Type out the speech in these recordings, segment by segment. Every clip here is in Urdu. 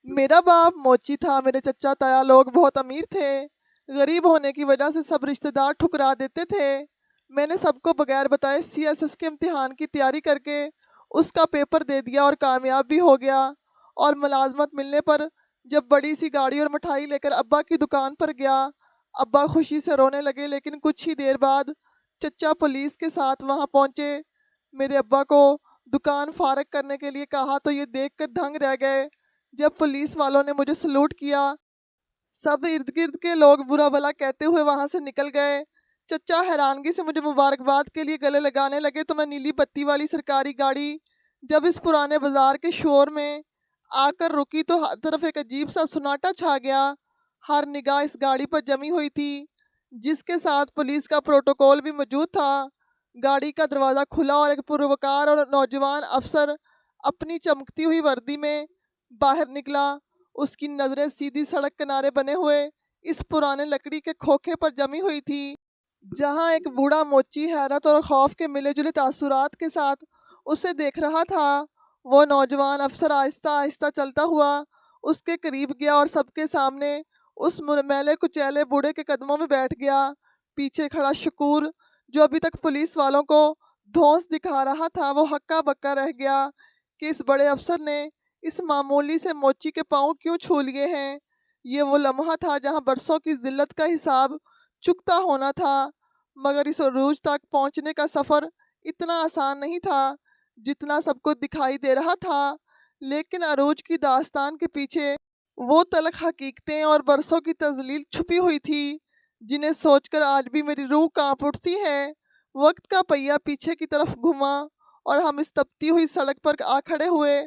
میرا باپ موچی تھا، میرے چچا تایا لوگ بہت امیر تھے۔ غریب ہونے کی وجہ سے سب رشتہ دار ٹھکرا دیتے تھے۔ میں نے سب کو بغیر بتائے سی ایس ایس کے امتحان کی تیاری کر کے اس کا پیپر دے دیا اور کامیاب بھی ہو گیا۔ اور ملازمت ملنے پر جب بڑی سی گاڑی اور مٹھائی لے کر ابا کی دکان پر گیا، ابا خوشی سے رونے لگے، لیکن کچھ ہی دیر بعد چچا پولیس کے ساتھ وہاں پہنچے۔ میرے ابا کو دکان فارغ کرنے کے لیے کہا تو یہ دیکھ کر دھنگ رہ گئے۔ جب پولیس والوں نے مجھے سلوٹ کیا، سب ارد گرد کے لوگ برا بھلا کہتے ہوئے وہاں سے نکل گئے۔ چچا حیرانگی سے مجھے مبارکباد کے لیے گلے لگانے لگے تو میں نیلی بتی والی سرکاری گاڑی جب اس پرانے بازار کے شور میں آ کر رکی تو ہر طرف ایک عجیب سا سناٹا چھا گیا۔ ہر نگاہ اس گاڑی پر جمی ہوئی تھی، جس کے ساتھ پولیس کا پروٹوکول بھی موجود تھا۔ گاڑی کا دروازہ کھلا اور ایک پروکار اور نوجوان افسر اپنی چمکتی ہوئی وردی میں باہر نکلا۔ اس کی نظریں سیدھی سڑک کنارے بنے ہوئے اس پرانے لکڑی کے کھوکھے پر جمی ہوئی تھی، جہاں ایک بوڑھا موچی حیرت اور خوف کے ملے جلے تاثرات کے ساتھ اسے دیکھ رہا تھا۔ وہ نوجوان افسر آہستہ آہستہ چلتا ہوا اس کے قریب گیا اور سب کے سامنے اس میلے کچیلے بوڑھے کے قدموں میں بیٹھ گیا۔ پیچھے کھڑا شکور، جو ابھی تک پولیس والوں کو دھونس دکھا رہا تھا، وہ ہکا بکا رہ گیا کہ اس بڑے افسر نے اس معمولی سے موچی کے پاؤں کیوں چھو لیے ہیں۔ یہ وہ لمحہ تھا جہاں برسوں کی ذلت کا حساب چکتا ہونا تھا، مگر اس عروج تک پہنچنے کا سفر اتنا آسان نہیں تھا جتنا سب کو دکھائی دے رہا تھا۔ لیکن عروج کی داستان کے پیچھے وہ تلخ حقیقتیں اور برسوں کی تذلیل چھپی ہوئی تھی جنہیں سوچ کر آج بھی میری روح کانپ اٹھتی ہے۔ وقت کا پہیہ پیچھے کی طرف گھما اور ہم اس تپتی ہوئی سڑک پر آ کھڑے ہوئے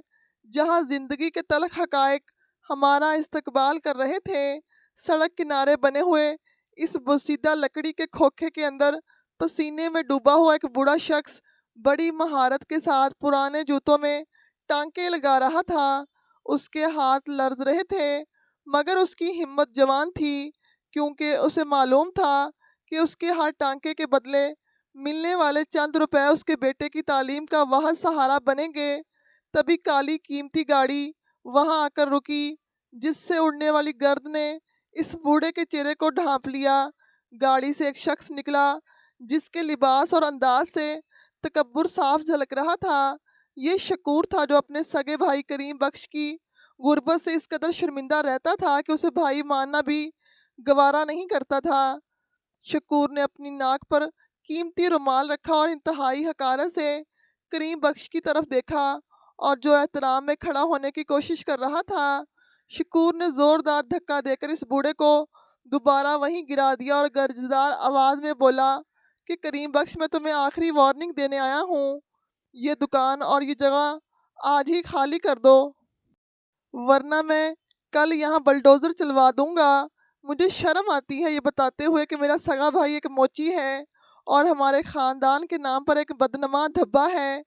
جہاں زندگی کے تلخ حقائق ہمارا استقبال کر رہے تھے۔ سڑک کنارے بنے ہوئے اس بوسیدہ لکڑی کے کھوکھے کے اندر پسینے میں ڈوبا ہوا ایک بوڑھا شخص بڑی مہارت کے ساتھ پرانے جوتوں میں ٹانکے لگا رہا تھا۔ اس کے ہاتھ لرز رہے تھے، مگر اس کی ہمت جوان تھی، کیونکہ اسے معلوم تھا کہ اس کے ہر ٹانکے کے بدلے ملنے والے چند روپے اس کے بیٹے کی تعلیم کا واحد سہارا بنیں گے۔ تبھی کالی قیمتی گاڑی وہاں آ کر رکی، جس سے اڑنے والی گرد نے اس بوڑھے کے چہرے کو ڈھانپ لیا۔ گاڑی سے ایک شخص نکلا جس کے لباس اور انداز سے تکبر صاف جھلک رہا تھا۔ یہ شکور تھا جو اپنے سگے بھائی کریم بخش کی غربت سے اس قدر شرمندہ رہتا تھا کہ اسے بھائی ماننا بھی گوارا نہیں کرتا تھا۔ شکور نے اپنی ناک پر قیمتی رومال رکھا اور انتہائی حقارت سے کریم بخش کی طرف دیکھا اور جو احترام میں کھڑا ہونے کی کوشش کر رہا تھا۔ شکور نے زوردار دھکا دے کر اس بوڑھے کو دوبارہ وہیں گرا دیا اور گرجدار آواز میں بولا کہ کریم بخش، میں تمہیں آخری وارننگ دینے آیا ہوں، یہ دکان اور یہ جگہ آج ہی خالی کر دو، ورنہ میں کل یہاں بلڈوزر چلوا دوں گا۔ مجھے شرم آتی ہے یہ بتاتے ہوئے کہ میرا سگا بھائی ایک موچی ہے اور ہمارے خاندان کے نام پر ایک بدنما دھبا ہے۔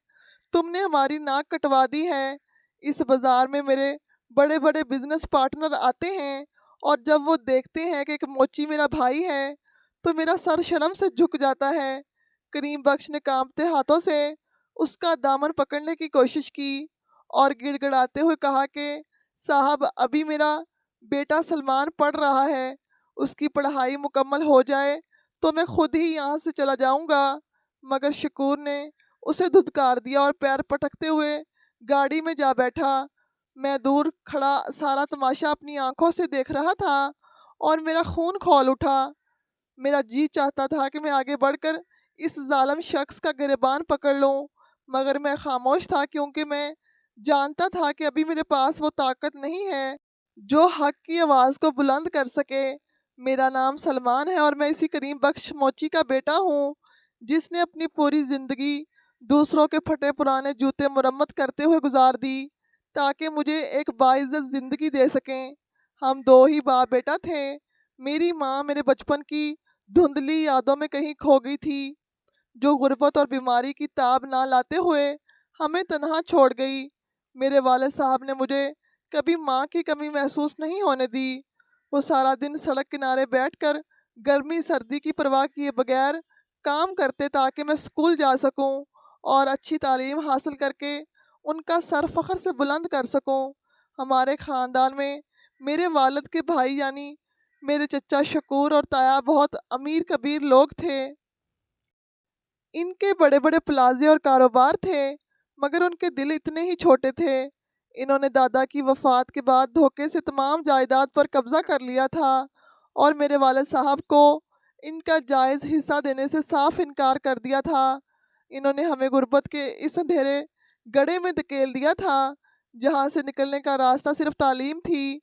تم نے ہماری ناک کٹوا دی ہے۔ اس بازار میں میرے بڑے بڑے بزنس پارٹنر آتے ہیں اور جب وہ دیکھتے ہیں کہ ایک موچی میرا بھائی ہے تو میرا سر شرم سے جھک جاتا ہے۔ کریم بخش نے کانپتے ہاتھوں سے اس کا دامن پکڑنے کی کوشش کی اور گڑ گڑاتے ہوئے کہا کہ صاحب، ابھی میرا بیٹا سلمان پڑھ رہا ہے، اس کی پڑھائی مکمل ہو جائے تو میں خود ہی یہاں سے چلا جاؤں گا۔ مگر شکور نے اسے دھتکار دیا اور پیر پٹکتے ہوئے گاڑی میں جا بیٹھا۔ میں دور کھڑا سارا تماشا اپنی آنکھوں سے دیکھ رہا تھا اور میرا خون کھول اٹھا۔ میرا جی چاہتا تھا کہ میں آگے بڑھ کر اس ظالم شخص کا گریبان پکڑ لوں، مگر میں خاموش تھا، کیونکہ میں جانتا تھا کہ ابھی میرے پاس وہ طاقت نہیں ہے جو حق کی آواز کو بلند کر سکے۔ میرا نام سلمان ہے اور میں اسی کریم بخش موچی کا بیٹا ہوں جس نے اپنی پوری زندگی دوسروں کے پھٹے پرانے جوتے مرمت کرتے ہوئے گزار دی تاکہ مجھے ایک باعزت زندگی دے سکیں۔ ہم دو ہی باپ بیٹا تھے۔ میری ماں میرے بچپن کی دھندلی یادوں میں کہیں کھو گئی تھی، جو غربت اور بیماری کی تاب نہ لاتے ہوئے ہمیں تنہا چھوڑ گئی۔ میرے والد صاحب نے مجھے کبھی ماں کی کمی محسوس نہیں ہونے دی۔ وہ سارا دن سڑک کنارے بیٹھ کر گرمی سردی کی پرواہ کیے بغیر کام کرتے تاکہ میں اسکول جا سکوں اور اچھی تعلیم حاصل کر کے ان کا سر فخر سے بلند کر سکوں۔ ہمارے خاندان میں میرے والد کے بھائی یعنی میرے چچا شکور اور تایا بہت امیر کبیر لوگ تھے۔ ان کے بڑے بڑے پلازے اور کاروبار تھے، مگر ان کے دل اتنے ہی چھوٹے تھے۔ انہوں نے دادا کی وفات کے بعد دھوکے سے تمام جائیداد پر قبضہ کر لیا تھا اور میرے والد صاحب کو ان کا جائز حصہ دینے سے صاف انکار کر دیا تھا۔ انہوں نے ہمیں غربت کے اس اندھیرے گڑھے میں دھکیل دیا تھا جہاں سے نکلنے کا راستہ صرف تعلیم تھی۔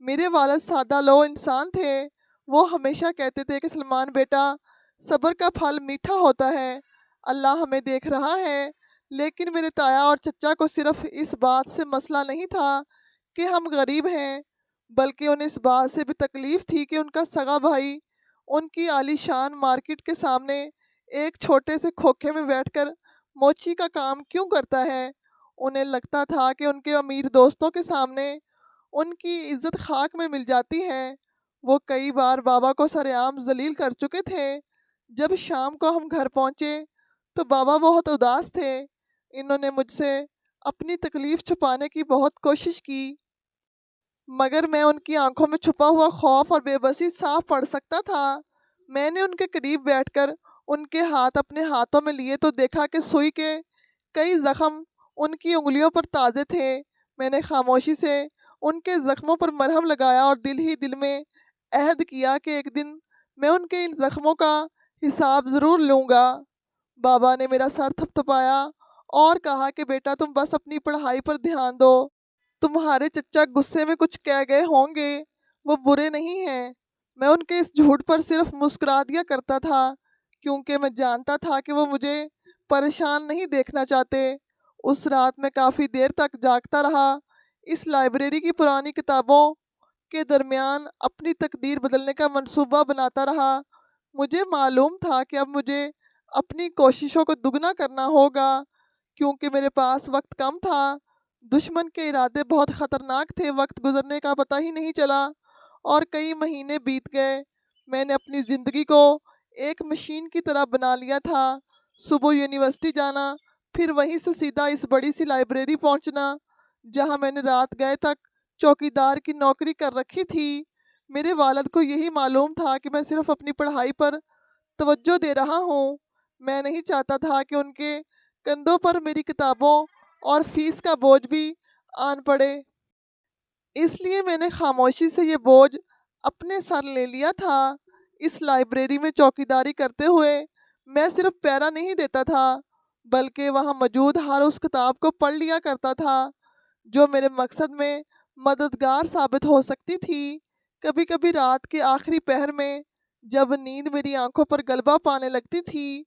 میرے والد سادہ لو انسان تھے۔ وہ ہمیشہ کہتے تھے کہ سلمان بیٹا، صبر کا پھل میٹھا ہوتا ہے، اللہ ہمیں دیکھ رہا ہے۔ لیکن میرے تایا اور چچا کو صرف اس بات سے مسئلہ نہیں تھا کہ ہم غریب ہیں، بلکہ انہیں اس بات سے بھی تکلیف تھی کہ ان کا سگا بھائی ان کی عالی شان مارکیٹ کے سامنے ایک چھوٹے سے کھوکھے میں بیٹھ کر موچی کا کام کیوں کرتا ہے۔ انہیں لگتا تھا کہ ان کے امیر دوستوں کے سامنے ان کی عزت خاک میں مل جاتی ہے۔ وہ کئی بار بابا کو سرعام ذلیل کر چکے تھے۔ جب شام کو ہم گھر پہنچے تو بابا بہت اداس تھے۔ انہوں نے مجھ سے اپنی تکلیف چھپانے کی بہت کوشش کی، مگر میں ان کی آنکھوں میں چھپا ہوا خوف اور بے بسی صاف پڑھ سکتا تھا۔ میں نے ان کے قریب بیٹھ کر ان کے ہاتھ اپنے ہاتھوں میں لیے تو دیکھا کہ سوئی کے کئی زخم ان کی انگلیوں پر تازے تھے۔ میں نے خاموشی سے ان کے زخموں پر مرہم لگایا اور دل ہی دل میں عہد کیا کہ ایک دن میں ان کے ان زخموں کا حساب ضرور لوں گا۔ بابا نے میرا سر تھپتھپایا اور کہا کہ بیٹا تم بس اپنی پڑھائی پر دھیان دو۔ تمہارے چچا غصے میں کچھ کہہ گئے ہوں گے، وہ برے نہیں ہیں۔ میں ان کے اس جھوٹ پر صرف مسکرا دیا کرتا تھا کیونکہ میں جانتا تھا کہ وہ مجھے پریشان نہیں دیکھنا چاہتے۔ اس رات میں کافی دیر تک جاگتا رہا، اس لائبریری کی پرانی کتابوں کے درمیان اپنی تقدیر بدلنے کا منصوبہ بناتا رہا۔ مجھے معلوم تھا کہ اب مجھے اپنی کوششوں کو دگنا کرنا ہوگا کیونکہ میرے پاس وقت کم تھا۔ دشمن کے ارادے بہت خطرناک تھے۔ وقت گزرنے کا پتہ ہی نہیں چلا اور کئی مہینے بیت گئے۔ میں نے اپنی زندگی کو ایک مشین کی طرح بنا لیا تھا۔ صبح یونیورسٹی جانا، پھر وہیں سے سیدھا اس بڑی سی لائبریری پہنچنا جہاں میں نے رات گئے تک چوکیدار کی نوکری کر رکھی تھی۔ میرے والد کو یہی معلوم تھا کہ میں صرف اپنی پڑھائی پر توجہ دے رہا ہوں۔ میں نہیں چاہتا تھا کہ ان کے کندھوں پر میری کتابوں اور فیس کا بوجھ بھی آن پڑے، اس لیے میں نے خاموشی سے یہ بوجھ اپنے سر لے لیا تھا۔ اس لائبریری میں چوکیداری کرتے ہوئے میں صرف پیرا نہیں دیتا تھا بلکہ وہاں موجود ہر اس کتاب کو پڑھ لیا کرتا تھا جو میرے مقصد میں مددگار ثابت ہو سکتی تھی۔ کبھی کبھی رات کے آخری پہر میں جب نیند میری آنکھوں پر غلبہ پانے لگتی تھی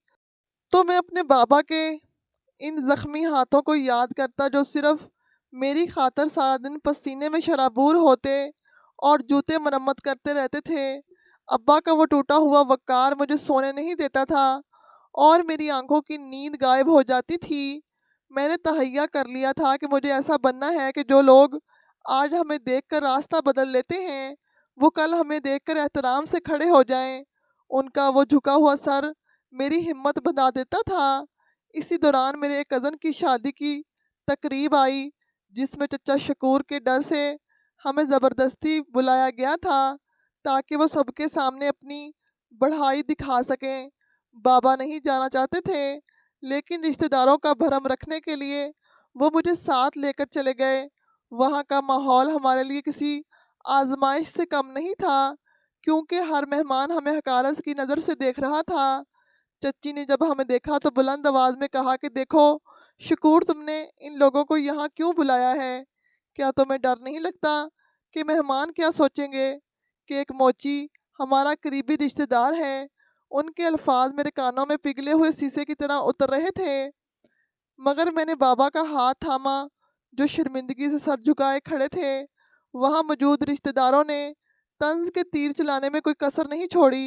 تو میں اپنے بابا کے ان زخمی ہاتھوں کو یاد کرتا جو صرف میری خاطر سارا دن پسینے میں شرابور ہوتے اور جوتے مرمت کرتے رہتے تھے۔ ابا کا وہ ٹوٹا ہوا وقار مجھے سونے نہیں دیتا تھا اور میری آنکھوں کی نیند غائب ہو جاتی تھی۔ میں نے تہیہ کر لیا تھا کہ مجھے ایسا بننا ہے کہ جو لوگ آج ہمیں دیکھ کر راستہ بدل لیتے ہیں وہ کل ہمیں دیکھ کر احترام سے کھڑے ہو جائیں۔ ان کا وہ جھکا ہوا سر میری ہمت بندھا دیتا تھا۔ اسی دوران میرے ایک کزن کی شادی کی تقریب آئی جس میں چچا شکور کے ڈر سے ہمیں زبردستی بلایا گیا تھا تاکہ وہ سب کے سامنے اپنی بڑھائی دکھا سکیں۔ بابا نہیں جانا چاہتے تھے لیکن رشتہ داروں کا بھرم رکھنے کے لیے وہ مجھے ساتھ لے کر چلے گئے۔ وہاں کا ماحول ہمارے لیے کسی آزمائش سے کم نہیں تھا کیونکہ ہر مہمان ہمیں حقارت کی نظر سے دیکھ رہا تھا۔ چچی نے جب ہمیں دیکھا تو بلند آواز میں کہا کہ دیکھو شکور، تم نے ان لوگوں کو یہاں کیوں بلایا ہے؟ کیا تمہیں ڈر نہیں لگتا کہ مہمان کیا سوچیں گے کہ ایک موچی ہمارا قریبی رشتہ دار ہے؟ ان کے الفاظ میرے کانوں میں پگھلے ہوئے سیسے کی طرح اتر رہے تھے، مگر میں نے بابا کا ہاتھ تھاما جو شرمندگی سے سر جھکائے کھڑے تھے۔ وہاں موجود رشتہ داروں نے طنز کے تیر چلانے میں کوئی کسر نہیں چھوڑی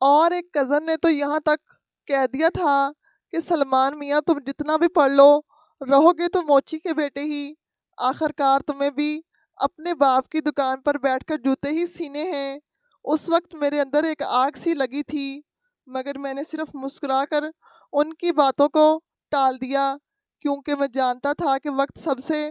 اور ایک کزن نے تو یہاں تک کہہ دیا تھا کہ سلمان میاں، تم جتنا بھی پڑھ لو رہو گے تو موچی کے بیٹے ہی، آخر کار تمہیں بھی اپنے باپ کی دکان پر بیٹھ کر جوتے ہی سینے ہیں۔ اس وقت میرے اندر ایک آگ سی لگی تھی مگر میں نے صرف مسکرا کر ان کی باتوں کو ٹال دیا کیونکہ میں جانتا تھا کہ وقت سب سے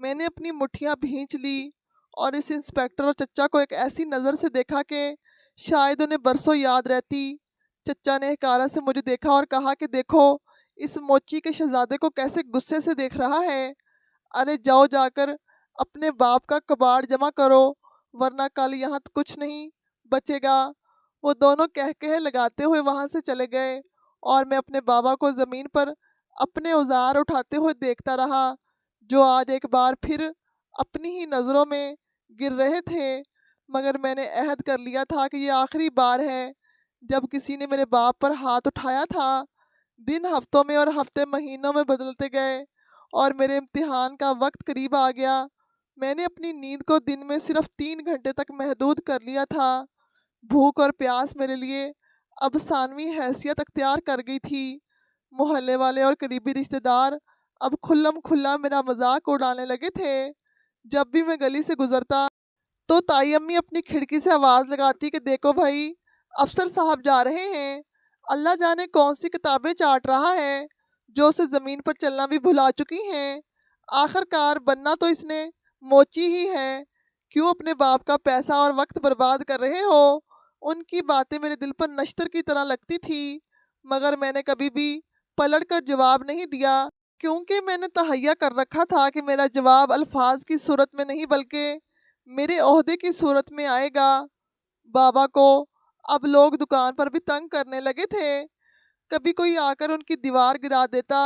میں نے اپنی مٹھیاں بھینچ لی اور اس انسپیکٹر اور چچا کو ایک ایسی نظر سے دیکھا کہ شاید انہیں برسوں یاد رہتی۔ چچا نے حکارت سے مجھے دیکھا اور کہا کہ دیکھو اس موچی کے شہزادے کو کیسے غصے سے دیکھ رہا ہے۔ ارے جاؤ جا کر اپنے باپ کا کباڑ جمع کرو ورنہ کل یہاں کچھ نہیں بچے گا۔ وہ دونوں کہہ لگاتے ہوئے وہاں سے چلے گئے اور میں اپنے بابا کو زمین پر اپنے اوزار اٹھاتے ہوئے دیکھتا رہا جو آج ایک بار پھر اپنی ہی نظروں میں گر رہے تھے، مگر میں نے عہد کر لیا تھا کہ یہ آخری بار ہے جب کسی نے میرے باپ پر ہاتھ اٹھایا تھا۔ دن ہفتوں میں اور ہفتے مہینوں میں بدلتے گئے اور میرے امتحان کا وقت قریب آ گیا۔ میں نے اپنی نیند کو دن میں صرف 3 گھنٹے تک محدود کر لیا تھا۔ بھوک اور پیاس میرے لیے اب ثانوی حیثیت اختیار کر گئی تھی۔ محلے والے اور قریبی رشتہ دار اب کھلم کھلا میرا مذاق اڑانے لگے تھے۔ جب بھی میں گلی سے گزرتا تو تائی امی اپنی کھڑکی سے آواز لگاتی کہ دیکھو بھائی افسر صاحب جا رہے ہیں، اللہ جانے کون سی کتابیں چاٹ رہا ہے جو اسے زمین پر چلنا بھی بھلا چکی ہیں۔ آخر کار بننا تو اس نے موچی ہی ہے، کیوں اپنے باپ کا پیسہ اور وقت برباد کر رہے ہو؟ ان کی باتیں میرے دل پر نشتر کی طرح لگتی تھی، مگر میں نے کبھی بھی پلٹ کر جواب نہیں دیا، کیونکہ میں نے تہیہ کر رکھا تھا کہ میرا جواب الفاظ کی صورت میں نہیں بلکہ میرے عہدے کی صورت میں آئے گا۔ بابا کو اب لوگ دکان پر بھی تنگ کرنے لگے تھے، کبھی کوئی آ کر ان کی دیوار گرا دیتا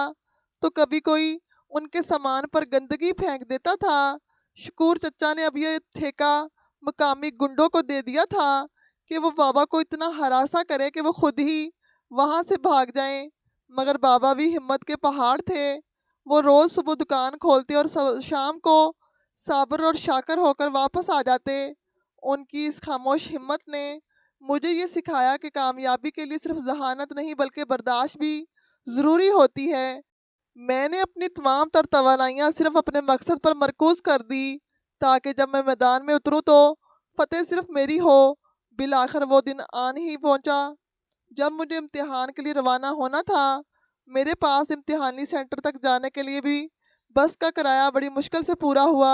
تو کبھی کوئی ان کے سامان پر گندگی پھینک دیتا تھا۔ شکور چچا نے اب یہ ٹھیکہ مقامی گنڈوں کو دے دیا تھا کہ وہ بابا کو اتنا ہراساں کرے کہ وہ خود ہی وہاں سے بھاگ جائیں، مگر بابا بھی ہمت کے پہاڑ تھے۔ وہ روز صبح دکان کھولتے اور شام کو صابر اور شاکر ہو کر واپس آ جاتے۔ ان کی اس خاموش ہمت نے مجھے یہ سکھایا کہ کامیابی کے لیے صرف ذہانت نہیں بلکہ برداشت بھی ضروری ہوتی ہے۔ میں نے اپنی تمام تر توانائیاں صرف اپنے مقصد پر مرکوز کر دی تاکہ جب میں میدان میں اتروں تو فتح صرف میری ہو۔ بالآخر وہ دن آن ہی پہنچا جب مجھے امتحان کے لیے روانہ ہونا تھا۔ میرے پاس امتحانی سینٹر تک جانے کے لیے بھی بس کا کرایہ بڑی مشکل سے پورا ہوا۔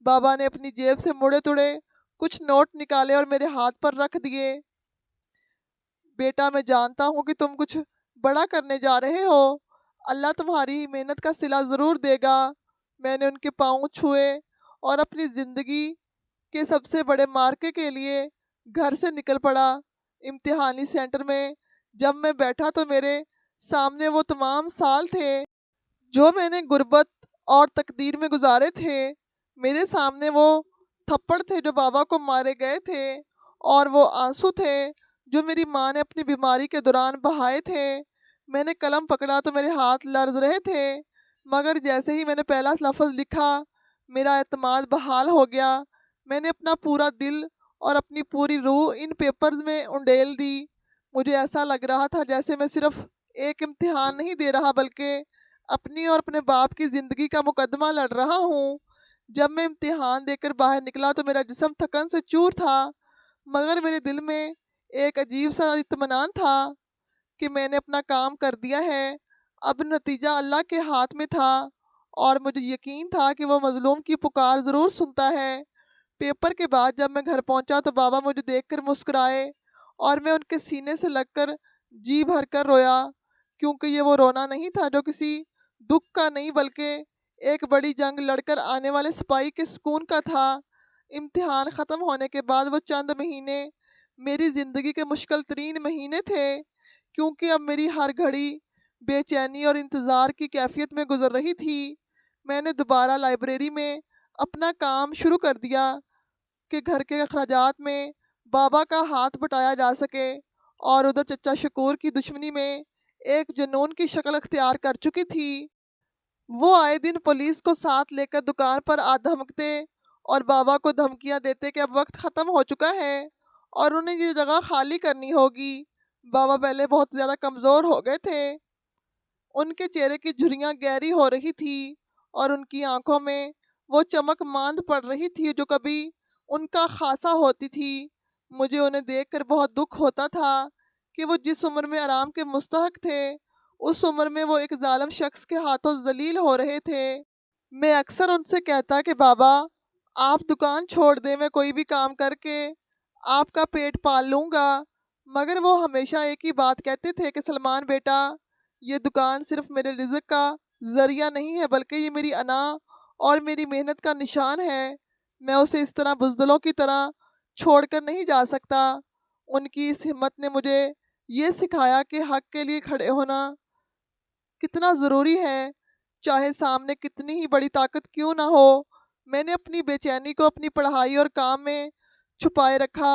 بابا نے اپنی جیب سے مڑے تڑے کچھ نوٹ نکالے اور میرے ہاتھ پر رکھ دیے۔ بیٹا میں جانتا ہوں کہ تم کچھ بڑا کرنے جا رہے ہو، اللہ تمہاری محنت کا صلہ ضرور دے گا۔ میں نے ان کے پاؤں چھوئے اور اپنی زندگی کے سب سے بڑے مارکے کے لیے گھر سے نکل پڑا۔ امتحانی سینٹر میں جب میں بیٹھا تو میرے سامنے وہ تمام سال تھے جو میں نے غربت اور تقدیر میں گزارے تھے۔ میرے سامنے وہ تھپڑ تھے جو بابا کو مارے گئے تھے، اور وہ آنسو تھے جو میری ماں نے اپنی بیماری کے دوران بہائے تھے۔ میں نے قلم پکڑا تو میرے ہاتھ لرز رہے تھے، مگر جیسے ہی میں نے پہلا لفظ لکھا میرا اعتماد بحال ہو گیا۔ میں نے اپنا پورا دل اور اپنی پوری روح ان پیپرز میں انڈیل دی۔ مجھے ایسا لگ رہا تھا جیسے میں صرف ایک امتحان نہیں دے رہا بلکہ اپنی اور اپنے باپ کی زندگی کا مقدمہ لڑ رہا ہوں۔ جب میں امتحان دے کر باہر نکلا تو میرا جسم تھکن سے چور تھا، مگر میرے دل میں ایک عجیب سا اطمینان تھا کہ میں نے اپنا کام کر دیا ہے۔ اب نتیجہ اللہ کے ہاتھ میں تھا اور مجھے یقین تھا کہ وہ مظلوم کی پکار ضرور سنتا ہے۔ پیپر کے بعد جب میں گھر پہنچا تو بابا مجھے دیکھ کر مسکرائے اور میں ان کے سینے سے لگ کر جی بھر کر رویا، کیونکہ یہ وہ رونا نہیں تھا جو کسی دکھ کا نہیں بلکہ ایک بڑی جنگ لڑ کر آنے والے سپاہی کے سکون کا تھا۔ امتحان ختم ہونے کے بعد وہ چند مہینے میری زندگی کے مشکل ترین مہینے تھے، کیونکہ اب میری ہر گھڑی بے چینی اور انتظار کی کیفیت میں گزر رہی تھی۔ میں نے دوبارہ لائبریری میں اپنا کام شروع کر دیا کہ گھر کے اخراجات میں بابا کا ہاتھ بٹایا جا سکے، اور ادھر چچا شکور کی دشمنی میں ایک جنون کی شکل اختیار کر چکی تھی۔ وہ آئے دن پولیس کو ساتھ لے کر دکان پر آ دھمکتے اور بابا کو دھمکیاں دیتے کہ اب وقت ختم ہو چکا ہے اور انہیں یہ جگہ خالی کرنی ہوگی۔ بابا پہلے بہت زیادہ کمزور ہو گئے تھے، ان کے چہرے کی جھریاں گہری ہو رہی تھی اور ان کی آنکھوں میں وہ چمک ماند پڑ رہی تھی جو کبھی ان کا خاصا ہوتی تھی۔ مجھے انہیں دیکھ کر بہت دکھ ہوتا تھا کہ وہ جس عمر میں آرام کے مستحق تھے اس عمر میں وہ ایک ظالم شخص کے ہاتھوں ذلیل ہو رہے تھے۔ میں اکثر ان سے کہتا کہ بابا آپ دکان چھوڑ دیں، میں کوئی بھی کام کر کے آپ کا پیٹ پال لوں گا، مگر وہ ہمیشہ ایک ہی بات کہتے تھے کہ سلمان بیٹا، یہ دکان صرف میرے رزق کا ذریعہ نہیں ہے بلکہ یہ میری انا اور میری محنت کا نشان ہے، میں اسے اس طرح بزدلوں کی طرح چھوڑ کر نہیں جا سکتا۔ ان کی اس ہمت نے مجھے یہ سکھایا کہ حق کے لیے کھڑے ہونا کتنا ضروری ہے، چاہے سامنے کتنی ہی بڑی طاقت کیوں نہ ہو۔ میں نے اپنی بے چینی کو اپنی پڑھائی اور کام میں چھپائے رکھا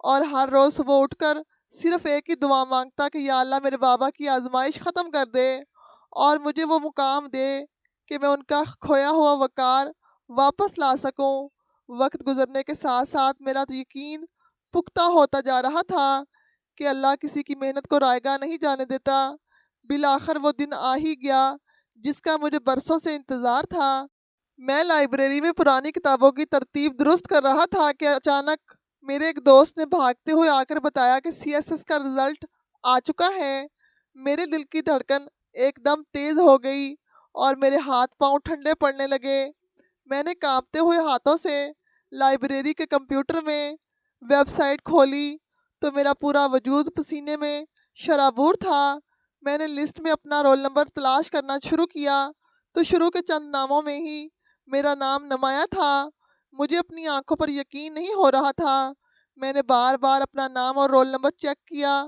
اور ہر روز صبح اٹھ کر صرف ایک ہی دعا مانگتا کہ یا اللہ میرے بابا کی آزمائش ختم کر دے اور مجھے وہ مقام دے کہ میں ان کا کھویا ہوا وقار واپس لا سکوں۔ وقت گزرنے کے ساتھ ساتھ میرا یقین پختہ ہوتا جا رہا تھا کہ اللہ کسی کی محنت کو رائیگاں نہیں جانے دیتا۔ بالآخر وہ دن آ ہی گیا جس کا مجھے برسوں سے انتظار تھا۔ میں لائبریری میں پرانی کتابوں کی ترتیب درست کر رہا تھا کہ اچانک میرے ایک دوست نے بھاگتے ہوئے آ کر بتایا کہ CSS کا رزلٹ آ چکا ہے۔ میرے دل کی دھڑکن ایک دم تیز ہو گئی اور میرے ہاتھ پاؤں ٹھنڈے پڑنے لگے۔ میں نے کانپتے ہوئے ہاتھوں سے لائبریری کے کمپیوٹر میں ویب سائٹ کھولی تو میرا پورا وجود پسینے میں شرابور تھا۔ میں نے لسٹ میں اپنا رول نمبر تلاش کرنا شروع کیا تو شروع کے چند ناموں میں ہی میرا نام نمایاں تھا۔ مجھے اپنی آنکھوں پر یقین نہیں ہو رہا تھا۔ میں نے بار بار اپنا نام اور رول نمبر چیک کیا،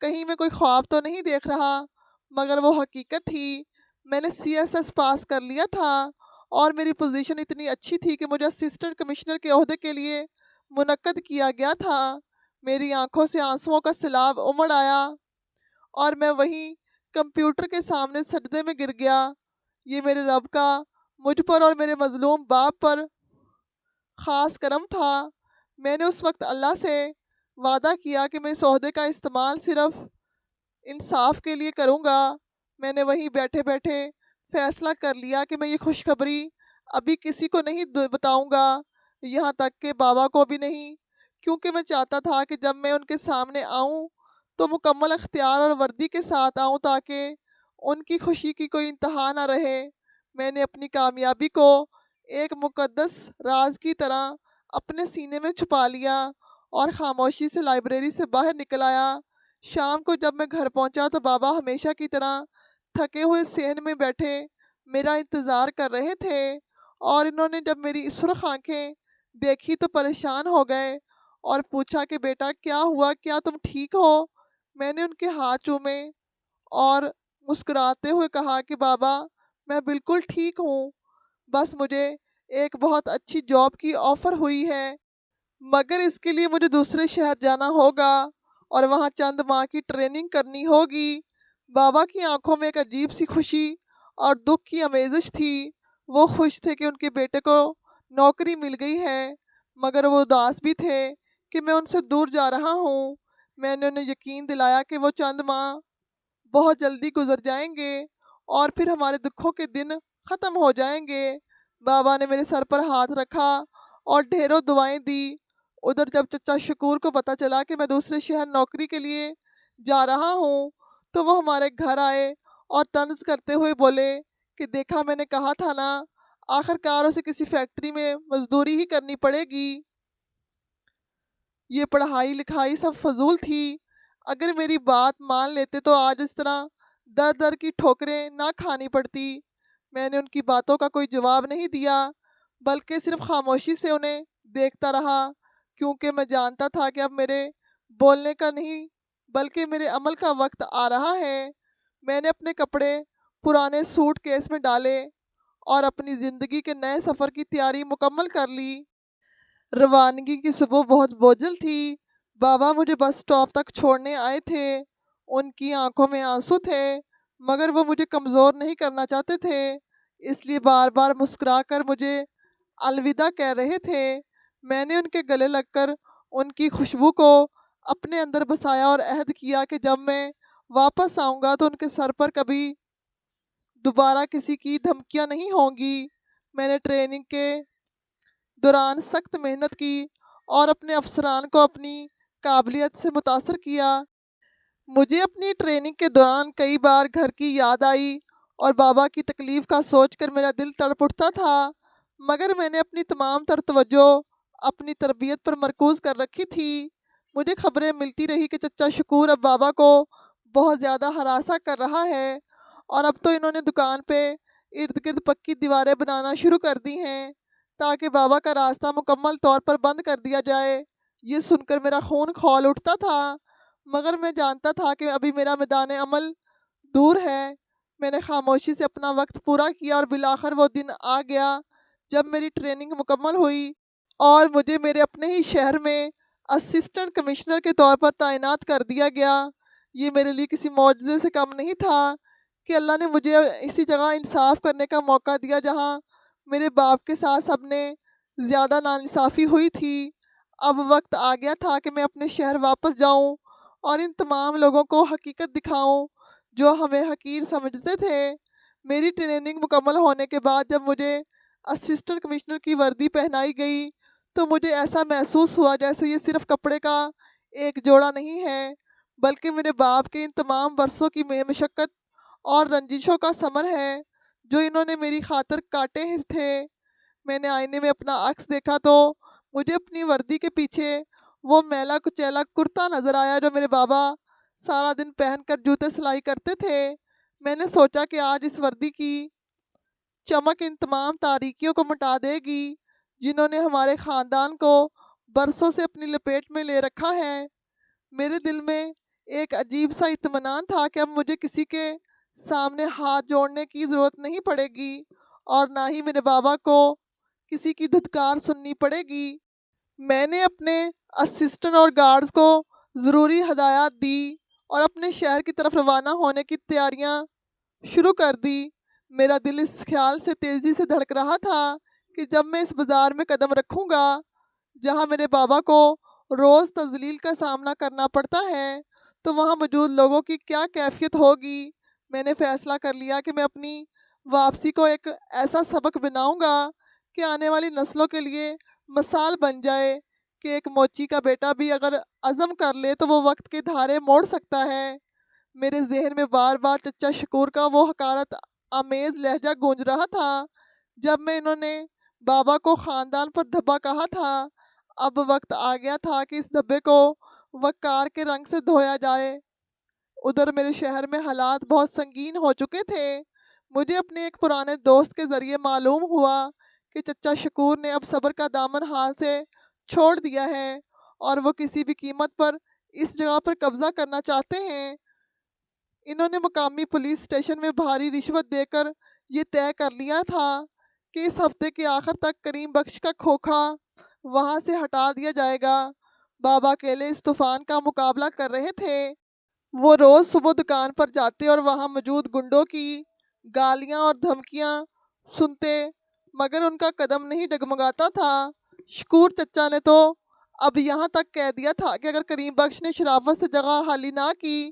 کہیں میں کوئی خواب تو نہیں دیکھ رہا، مگر وہ حقیقت تھی۔ میں نے CSS پاس کر لیا تھا اور میری پوزیشن اتنی اچھی تھی کہ مجھے اسسٹنٹ کمشنر کے عہدے کے لیے منعقد کیا گیا تھا۔ میری آنکھوں سے آنسوؤں کا سیلاب امڑ آیا اور میں وہیں کمپیوٹر کے سامنے سجدے میں گر گیا۔ یہ میرے رب کا مجھ پر اور میرے مظلوم باپ پر خاص کرم تھا۔ میں نے اس وقت اللہ سے وعدہ کیا کہ میں اس عہدے کا استعمال صرف انصاف کے لیے کروں گا۔ میں نے وہیں بیٹھے بیٹھے فیصلہ کر لیا کہ میں یہ خوشخبری ابھی کسی کو نہیں بتاؤں گا، یہاں تک کہ بابا کو بھی نہیں، کیونکہ میں چاہتا تھا کہ جب میں ان کے سامنے آؤں تو مکمل اختیار اور وردی کے ساتھ آؤں تاکہ ان کی خوشی کی کوئی انتہا نہ رہے۔ میں نے اپنی کامیابی کو ایک مقدس راز کی طرح اپنے سینے میں چھپا لیا اور خاموشی سے لائبریری سے باہر نکل آیا۔ شام کو جب میں گھر پہنچا تو بابا ہمیشہ کی طرح تھکے ہوئے صحن میں بیٹھے میرا انتظار کر رہے تھے، اور انہوں نے جب میری سرخ آنکھیں دیکھی تو پریشان ہو گئے اور پوچھا کہ بیٹا کیا ہوا، کیا تم ٹھیک ہو؟ میں نے ان کے ہاتھ چومے اور مسکراتے ہوئے کہا کہ بابا میں بالکل ٹھیک ہوں، بس مجھے ایک بہت اچھی جاب کی آفر ہوئی ہے، مگر اس کے لیے مجھے دوسرے شہر جانا ہوگا اور وہاں چند ماہ کی ٹریننگ کرنی ہوگی۔ بابا کی آنکھوں میں ایک عجیب سی خوشی اور دکھ کی آمیزش تھی۔ وہ خوش تھے کہ ان کے بیٹے کو نوکری مل گئی ہے، مگر وہ اداس بھی تھے کہ میں ان سے دور جا رہا ہوں۔ میں نے انہیں یقین دلایا کہ وہ چند ماہ بہت جلدی گزر جائیں گے اور پھر ہمارے دکھوں کے دن ختم ہو جائیں گے۔ بابا نے میرے سر پر ہاتھ رکھا اور ڈھیروں دعائیں دی۔ ادھر جب چچا شکور کو پتہ چلا کہ میں دوسرے شہر نوکری کے لیے جا رہا ہوں تو وہ ہمارے گھر آئے اور طنز کرتے ہوئے بولے کہ دیکھا میں نے کہا تھا نا، آخر کار اسے کسی فیکٹری میں مزدوری ہی کرنی پڑے گی، یہ پڑھائی لکھائی سب فضول تھی، اگر میری بات مان لیتے تو آج اس طرح در در کی ٹھوکریں نہ کھانی پڑتی۔ میں نے ان کی باتوں کا کوئی جواب نہیں دیا بلکہ صرف خاموشی سے انہیں دیکھتا رہا، کیونکہ میں جانتا تھا کہ اب میرے بولنے کا نہیں بلکہ میرے عمل کا وقت آ رہا ہے۔ میں نے اپنے کپڑے پرانے سوٹ کیس میں ڈالے اور اپنی زندگی کے نئے سفر کی تیاری مکمل کر لی۔ روانگی کی صبح بہت بوجھل تھی۔ بابا مجھے بس سٹاپ تک چھوڑنے آئے تھے۔ ان کی آنکھوں میں آنسو تھے، مگر وہ مجھے کمزور نہیں کرنا چاہتے تھے، اس لیے بار بار مسکرا کر مجھے الوداع کہہ رہے تھے۔ میں نے ان کے گلے لگ کر ان کی خوشبو کو اپنے اندر بسایا اور عہد کیا کہ جب میں واپس آؤں گا تو ان کے سر پر کبھی دوبارہ کسی کی دھمکیاں نہیں ہوں گی۔ میں نے ٹریننگ کے دوران سخت محنت کی اور اپنے افسران کو اپنی قابلیت سے متاثر کیا۔ مجھے اپنی ٹریننگ کے دوران کئی بار گھر کی یاد آئی اور بابا کی تکلیف کا سوچ کر میرا دل تڑپ اٹھتا تھا، مگر میں نے اپنی تمام تر توجہ اپنی تربیت پر مرکوز کر رکھی تھی۔ مجھے خبریں ملتی رہی کہ چچا شکور اب بابا کو بہت زیادہ ہراساں کر رہا ہے، اور اب تو انہوں نے دکان پہ ارد گرد پکی دیواریں بنانا شروع کر دی ہیں تاکہ بابا کا راستہ مکمل طور پر بند کر دیا جائے۔ یہ سن کر میرا خون کھول اٹھتا تھا، مگر میں جانتا تھا کہ ابھی میرا میدان عمل دور ہے۔ میں نے خاموشی سے اپنا وقت پورا کیا، اور بالآخر وہ دن آ گیا جب میری ٹریننگ مکمل ہوئی اور مجھے میرے اپنے ہی شہر میں اسسٹنٹ کمشنر کے طور پر تعینات کر دیا گیا۔ یہ میرے لیے کسی معجزے سے کم نہیں تھا کہ اللہ نے مجھے اسی جگہ انصاف کرنے کا موقع دیا جہاں میرے باپ کے ساتھ سب نے زیادہ ناانصافی ہوئی تھی۔ اب وقت آ گیا تھا کہ میں اپنے شہر واپس جاؤں اور ان تمام لوگوں کو حقیقت دکھاؤں جو ہمیں حقیر سمجھتے تھے۔ میری ٹریننگ مکمل ہونے کے بعد جب مجھے اسسٹنٹ کمشنر کی وردی پہنائی گئی تو مجھے ایسا محسوس ہوا جیسے یہ صرف کپڑے کا ایک جوڑا نہیں ہے، بلکہ میرے باپ کے ان تمام برسوں کی مشقت اور رنجشوں کا ثمر ہے جو انہوں نے میری خاطر کاٹے تھے۔ میں نے آئینے میں اپنا عکس دیکھا تو مجھے اپنی وردی کے پیچھے وہ میلا کچیلا کرتا نظر آیا جو میرے بابا سارا دن پہن کر جوتے سلائی کرتے تھے۔ میں نے سوچا کہ آج اس وردی کی چمک ان تمام تاریکیوں کو مٹا دے گی جنہوں نے ہمارے خاندان کو برسوں سے اپنی لپیٹ میں لے رکھا ہے۔ میرے دل میں ایک عجیب سا اطمینان تھا کہ اب مجھے کسی کے سامنے ہاتھ جوڑنے کی ضرورت نہیں پڑے گی، اور نہ ہی میرے بابا کو کسی کی دھتکار سننی پڑے گی۔ میں نے اپنے اسسٹنٹ اور گارڈز کو ضروری ہدایات دی اور اپنے شہر کی طرف روانہ ہونے کی تیاریاں شروع کر دی۔ میرا دل اس خیال سے تیزی سے دھڑک رہا تھا کہ جب میں اس بازار میں قدم رکھوں گا جہاں میرے بابا کو روز تذلیل کا سامنا کرنا پڑتا ہے تو وہاں موجود لوگوں کی کیا کیفیت ہوگی۔ میں نے فیصلہ کر لیا کہ میں اپنی واپسی کو ایک ایسا سبق بناؤں گا کہ آنے والی نسلوں کے لیے مثال بن جائے کہ ایک موچی کا بیٹا بھی اگر عزم کر لے تو وہ وقت کے دھارے موڑ سکتا ہے۔ میرے ذہن میں بار بار چچا شکور کا وہ حقارت آمیز لہجہ گونج رہا تھا جب میں انہوں نے بابا کو خاندان پر دھبا کہا تھا۔ اب وقت آ گیا تھا کہ اس دھبے کو وقار کے رنگ سے دھویا جائے۔ ادھر میرے شہر میں حالات بہت سنگین ہو چکے تھے۔ مجھے اپنے ایک پرانے دوست کے ذریعے معلوم ہوا کہ چچا شکور نے اب صبر کا دامن ہاتھ سے چھوڑ دیا ہے اور وہ کسی بھی قیمت پر اس جگہ پر قبضہ کرنا چاہتے ہیں۔ انہوں نے مقامی پولیس اسٹیشن میں بھاری رشوت دے کر یہ طے کر لیا تھا کہ اس ہفتے کے آخر تک کریم بخش کا کھوکھا وہاں سے ہٹا دیا جائے گا۔ بابا اکیلے اس طوفان کا مقابلہ کر رہے تھے۔ وہ روز صبح دکان پر جاتے اور وہاں موجود گنڈوں کی گالیاں اور دھمکیاں سنتے، مگر ان کا قدم نہیں ڈگمگاتا تھا۔ شکور چچا نے تو اب یہاں تک کہہ دیا تھا کہ اگر کریم بخش نے شرافت سے جگہ خالی نہ کی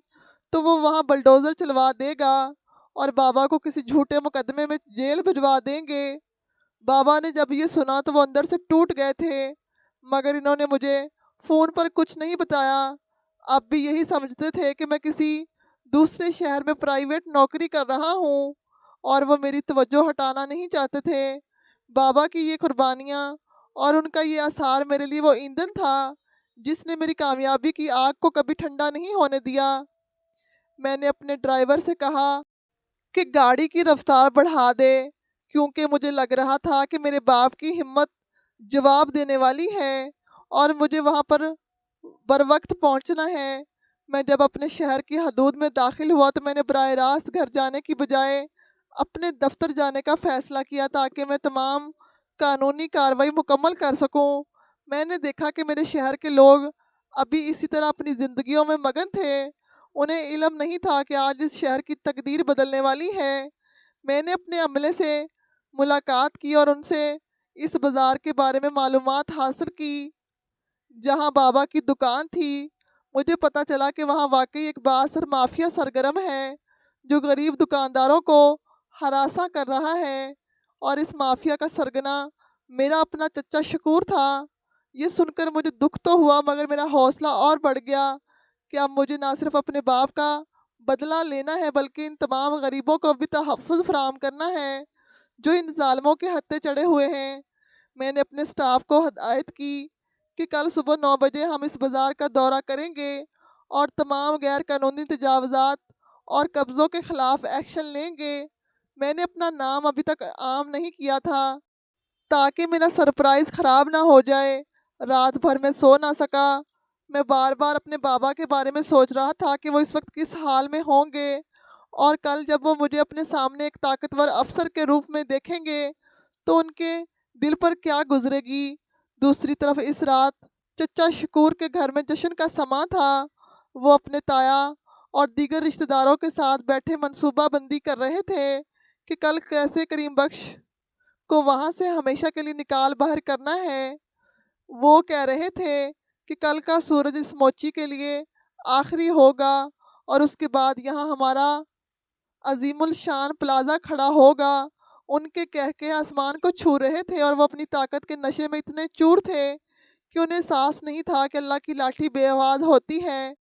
تو وہ وہاں بلڈوزر چلوا دے گا اور بابا کو کسی جھوٹے مقدمے میں جیل بھجوا دیں گے۔ بابا نے جب یہ سنا تو وہ اندر سے ٹوٹ گئے تھے، مگر انہوں نے مجھے فون پر کچھ نہیں بتایا۔ اب بھی یہی سمجھتے تھے کہ میں کسی دوسرے شہر میں پرائیویٹ نوکری کر رہا ہوں اور وہ میری توجہ ہٹانا نہیں چاہتے تھے۔ بابا کی یہ قربانیاں اور ان کا یہ آثار میرے لیے وہ ایندھن تھا جس نے میری کامیابی کی آگ کو کبھی ٹھنڈا نہیں ہونے دیا۔ میں نے اپنے ڈرائیور سے کہا کہ گاڑی کی رفتار بڑھا دے کیونکہ مجھے لگ رہا تھا کہ میرے باپ کی ہمت جواب دینے والی ہے اور مجھے وہاں پر بروقت پہنچنا ہے۔ میں جب اپنے شہر کی حدود میں داخل ہوا تو میں نے براہ راست گھر جانے کی بجائے اپنے دفتر جانے کا فیصلہ کیا تاکہ میں تمام قانونی کارروائی مکمل کر سکوں۔ میں نے دیکھا کہ میرے شہر کے لوگ ابھی اسی طرح اپنی زندگیوں میں مگن تھے۔ انہیں علم نہیں تھا کہ آج اس شہر کی تقدیر بدلنے والی ہے۔ میں نے اپنے عملے سے ملاقات کی اور ان سے اس بازار کے بارے میں معلومات حاصل کی جہاں بابا کی دکان تھی۔ مجھے پتہ چلا کہ وہاں واقعی ایک بااثر مافیا سرگرم ہے جو غریب دکانداروں کو ہراساں کر رہا ہے، اور اس مافیا کا سرگنا میرا اپنا چچا شکور تھا۔ یہ سن کر مجھے دکھ تو ہوا مگر میرا حوصلہ اور بڑھ گیا کہ اب مجھے نہ صرف اپنے باپ کا بدلہ لینا ہے بلکہ ان تمام غریبوں کو بھی تحفظ فراہم کرنا ہے جو ان ظالموں کے ہتھے چڑھے ہوئے ہیں۔ میں نے اپنے سٹاف کو ہدایت کی کہ کل صبح 9 بجے ہم اس بازار کا دورہ کریں گے اور تمام غیر قانونی تجاوزات اور قبضوں کے خلاف ایکشن لیں گے۔ میں نے اپنا نام ابھی تک عام نہیں کیا تھا تاکہ میرا سرپرائز خراب نہ ہو جائے۔ رات بھر میں سو نہ سکا۔ میں بار بار اپنے بابا کے بارے میں سوچ رہا تھا کہ وہ اس وقت کس حال میں ہوں گے اور کل جب وہ مجھے اپنے سامنے ایک طاقتور افسر کے روپ میں دیکھیں گے تو ان کے دل پر کیا گزرے گی۔ دوسری طرف اس رات چچا شکور کے گھر میں جشن کا سماں تھا۔ وہ اپنے تایا اور دیگر رشتہ داروں کے ساتھ بیٹھے منصوبہ بندی کر رہے تھے کہ کل کیسے کریم بخش کو وہاں سے ہمیشہ کے لیے نکال باہر کرنا ہے۔ وہ کہہ رہے تھے کہ کل کا سورج اس موچی کے لیے آخری ہوگا اور اس کے بعد یہاں ہمارا عظیم الشان پلازا کھڑا ہوگا۔ ان کے کہکے آسمان کو چھو رہے تھے اور وہ اپنی طاقت کے نشے میں اتنے چور تھے کہ انہیں احساس نہیں تھا کہ اللہ کی لاٹھی بے آواز ہوتی ہے۔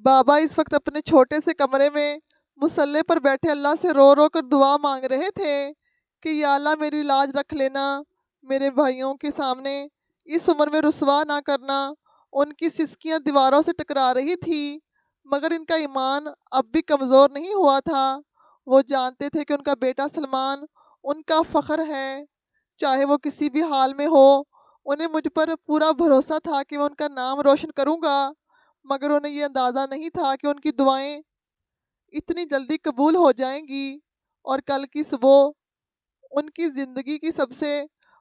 بابا اس وقت اپنے چھوٹے سے کمرے میں مصلے پر بیٹھے اللہ سے رو رو کر دعا مانگ رہے تھے کہ یا اللہ میری لاج رکھ لینا، میرے بھائیوں کے سامنے اس عمر میں رسوا نہ کرنا۔ ان کی سسکیاں دیواروں سے ٹکرا رہی تھی مگر ان کا ایمان اب بھی کمزور نہیں ہوا تھا۔ وہ جانتے تھے کہ ان کا بیٹا سلمان ان کا فخر ہے، چاہے وہ کسی بھی حال میں ہو۔ انہیں مجھ پر پورا بھروسہ تھا کہ میں ان کا نام روشن کروں گا، مگر انہیں یہ اندازہ نہیں تھا کہ ان کی دعائیں اتنی جلدی قبول ہو جائیں گی اور کل کی صبح ان کی زندگی کی سب سے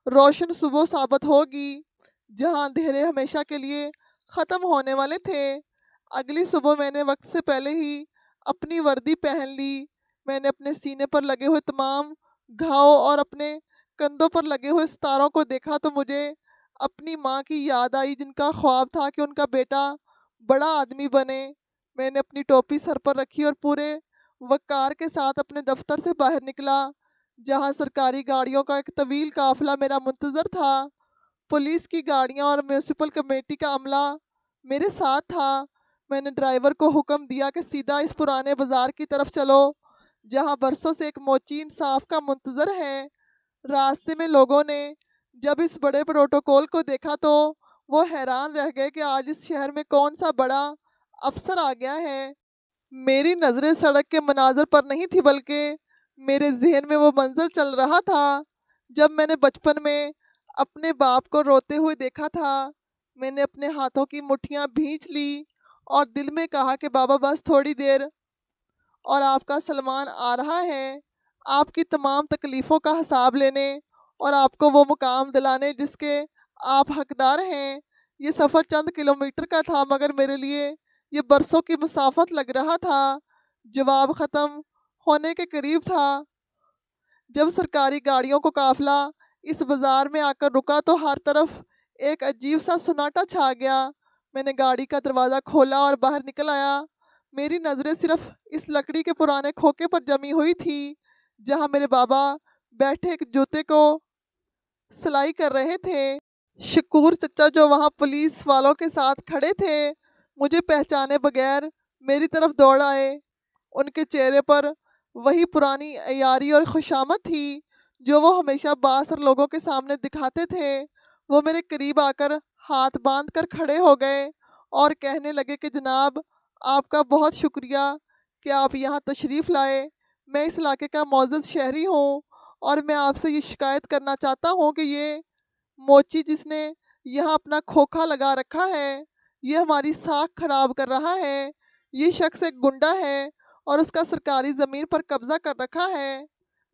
روشن صبح ثابت ہوگی جہاں اندھیرے ہمیشہ کے لیے ختم ہونے والے تھے۔ اگلی صبح میں نے وقت سے پہلے ہی اپنی وردی پہن لی۔ میں نے اپنے سینے پر لگے ہوئے تمام گھاؤ اور اپنے کندھوں پر لگے ہوئے ستاروں کو دیکھا تو مجھے اپنی ماں کی یاد آئی جن کا خواب تھا کہ ان کا بیٹا بڑا آدمی بنے۔ میں نے اپنی ٹوپی سر پر رکھی اور پورے وقار کے ساتھ اپنے دفتر سے باہر نکلا جہاں سرکاری گاڑیوں کا ایک طویل قافلہ میرا منتظر تھا۔ پولیس کی گاڑیاں اور میونسپل کمیٹی کا عملہ میرے ساتھ تھا۔ میں نے ڈرائیور کو حکم دیا کہ سیدھا اس پرانے بازار کی طرف چلو جہاں برسوں سے ایک موچی انصاف کا منتظر ہے۔ راستے میں لوگوں نے جب اس بڑے پروٹوکول کو دیکھا تو وہ حیران رہ گئے کہ آج اس شہر میں کون سا بڑا افسر آ گیا ہے۔ میری نظریں سڑک کے مناظر پر نہیں تھی بلکہ میرے ذہن میں وہ منظر چل رہا تھا جب میں نے بچپن میں اپنے باپ کو روتے ہوئے دیکھا تھا۔ میں نے اپنے ہاتھوں کی مٹھیاں بھینچ لی اور دل میں کہا کہ بابا بس تھوڑی دیر اور آپ کا سلمان آ رہا ہے، آپ کی تمام تکلیفوں کا حساب لینے اور آپ کو وہ مقام دلانے جس کے آپ حقدار ہیں۔ یہ سفر چند کلومیٹر کا تھا مگر میرے لیے یہ برسوں کی مسافت لگ رہا تھا۔ جواب ختم ہونے کے قریب تھا جب سرکاری گاڑیوں کو قافلہ اس بازار میں آ کر رکا تو ہر طرف ایک عجیب سا سناٹا چھا گیا۔ میں نے گاڑی کا دروازہ کھولا اور باہر نکل آیا۔ میری نظریں صرف اس لکڑی کے پرانے کھوکے پر جمی ہوئی تھی جہاں میرے بابا بیٹھے ایک جوتے کو سلائی کر رہے تھے۔ شکور چچا جو وہاں پولیس والوں کے ساتھ کھڑے تھے مجھے پہچانے بغیر میری طرف دوڑ آئے۔ ان کے چہرے پر وہی پرانی عیاری اور خوشامد تھی جو وہ ہمیشہ بااثر لوگوں کے سامنے دکھاتے تھے۔ وہ میرے قریب آ کر ہاتھ باندھ کر کھڑے ہو گئے اور کہنے لگے کہ جناب آپ کا بہت شکریہ کہ آپ یہاں تشریف لائے۔ میں اس علاقے کا معزز شہری ہوں اور میں آپ سے یہ شکایت کرنا چاہتا ہوں کہ یہ موچی جس نے یہاں اپنا کھوکھا لگا رکھا ہے یہ ہماری ساکھ خراب کر رہا ہے۔ یہ شخص ایک گنڈا ہے اور اس کا سرکاری زمین پر قبضہ کر رکھا ہے۔